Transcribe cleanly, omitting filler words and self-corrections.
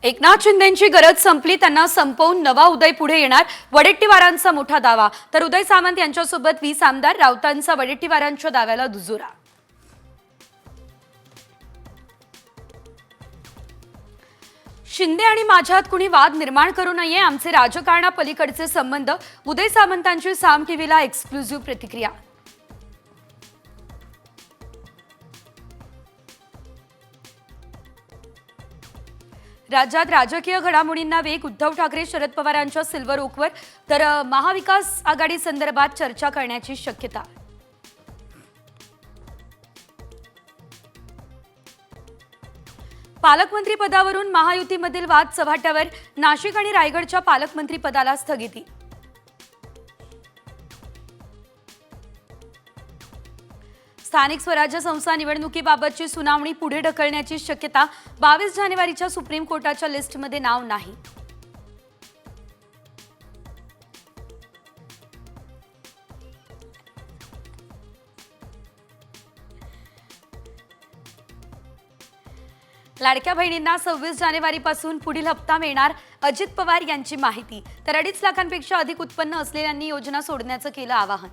एकनाथ शिंदेंची गरज संपली, त्यांना संपवून नवा उदय पुढे येणार, वडेट्टीवारांचा मोठा दावा। तर उदय सामंत यांच्यासोबत 20 आमदार, राऊतांचा वडेट्टीवारांच्या दाव्याला दुजोरा। शिंदे आणि माझ्यात कुणी वाद निर्माण करू नये, आमचे राजकारणापलीकडचे संबंध, उदय सामंतांची साम टीव्हीला एक्सक्लुझिव्ह प्रतिक्रिया। राज्यात राजकीय घडामोडींना वेग, उद्धव ठाकरे शरद पवारांच्या सिल्वर ओकवर, तर महाविकास आघाडी संदर्भात चर्चा करण्याची शक्यता। पालकमंत्री पदावरून महायुतीमधील वाद चव्हाट्यावर, नाशिक आणि रायगडच्या पालकमंत्री पदाला स्थगिती। स्थानिक स्वराज्य संस्था निवडणुकीबाबतची सुनावणी पुढे ढकलण्याची शक्यता, 22 जानेवारीच्या सुप्रीम कोर्टाच्या लिस्टमध्ये नाव नाही। लाडक्या बहिणींना 26 जानेवारीपासून पुढील हप्ता मिळणार, अजित पवार यांची माहिती। तर 2.5 लाखांपेक्षा अधिक उत्पन्न असलेल्यांनी योजना सोडण्याचं केलं आवाहन।